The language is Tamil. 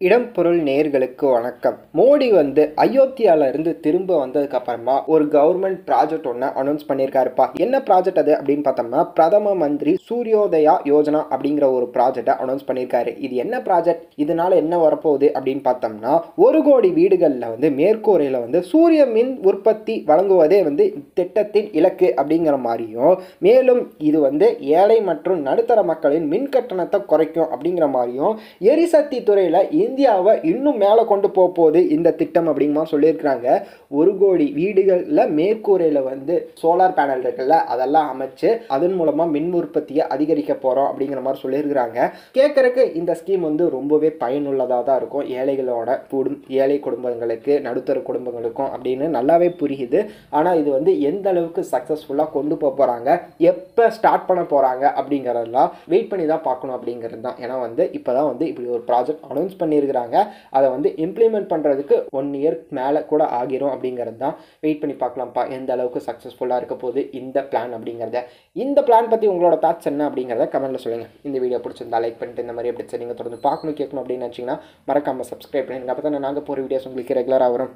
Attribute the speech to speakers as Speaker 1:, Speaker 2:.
Speaker 1: இடம் பொருள் நேயர்களுக்கு வணக்கம். மோடி அயோத்தியால இருந்து திரும்ப வந்ததுக்கு அப்புறமா ஒரு கவர்மெண்ட் ப்ராஜெக்ட் ஒன்று அனௌன்ஸ் பண்ணியிருக்காருப்பா. என்ன ப்ராஜெக்ட் அது அப்படின்னு பார்த்தோம்னா, பிரதம மந்திரி சூரியோதயா யோஜனா அப்படிங்கிற ஒரு ப்ராஜெக்டை அனௌன்ஸ் பண்ணியிருக்காரு. இது என்ன ப்ராஜெக்ட், இதனால என்ன வரப்போகுது அப்படின்னு பார்த்தோம்னா, 1 கோடி வீடுகளில் மேற்கூரையில் சூரிய மின் உற்பத்தி வழங்குவதே திட்டத்தின் இலக்கு அப்படிங்கிற மாதிரியும், மேலும் இது ஏழை மற்றும் நடுத்தர மக்களின் மின் கட்டணத்தை குறைக்கும் அப்படிங்கிற மாதிரியும், எரிசக்தி துறையில் இந்தியாவை இன்னும் மேலே கொண்டு போகுது இந்த திட்டம் அப்படிங்கிற சொல்லியிருக்கிறாங்க. 1 கோடி வீடுகளில் மேற்கூரையில் சோலார் பேனல் இருக்குல்ல, அதெல்லாம் அமைச்சு அதன் மூலமாக மின் உற்பத்தியை அதிகரிக்க போகிறோம் அப்படிங்கிற மாதிரி சொல்லியிருக்கிறாங்க. கேட்கறக்கு இந்த ஸ்கீம் ரொம்பவே பயனுள்ளதாக தான் இருக்கும். ஏழை குடும்பங்களுக்கு, நடுத்தர குடும்பங்களுக்கும் அப்படின்னு நல்லாவே புரியுது. ஆனால் இது எந்த அளவுக்கு சக்ஸஸ்ஃபுல்லாக கொண்டு போகிறாங்க, எப்போ ஸ்டார்ட் பண்ண போகிறாங்க அப்படிங்கிறதெல்லாம் வெயிட் பண்ணி தான் பார்க்கணும் அப்படிங்கிறது தான். ஏன்னா இப்போ தான் இப்படி ஒரு ப்ராஜெக்ட் அனௌன்ஸ் பண்ணியிருக்கிறாங்க. அதை இம்ப்ளிமெண்ட் பண்ணுறதுக்கு 1 இயர் மேலே கூட ஆகிரும் அப்படிங்கிறது தான். வெயிட் பண்ணி பார்க்கலாம்ப்பா எந்த அளவுக்கு சக்ஸஸ்ஃபுல்லாக இருக்க போகுது இந்த பிளான் அப்படிங்கிறத. இந்த பிளான் பற்றி உங்களோட தாட்ஸ் என்ன அப்படிங்கிறத கமெண்ட்டில் சொல்லுங்கள். இந்த வீடியோ பிடிச்சிருந்தா லைக் பண்ணிட்டு இந்த மாதிரி எப்படி நீங்கள் தொடர்ந்து பார்க்கணும் கேட்கணும் அப்படின்னு நினச்சிங்கன்னா மறக்காமல் சப்ஸ்கிரைப் பண்ணிடுங்க. அப்போ தான் நாங்கள் போகிற வீடியோஸ் உங்களுக்கு ரெகுலராக வரும்.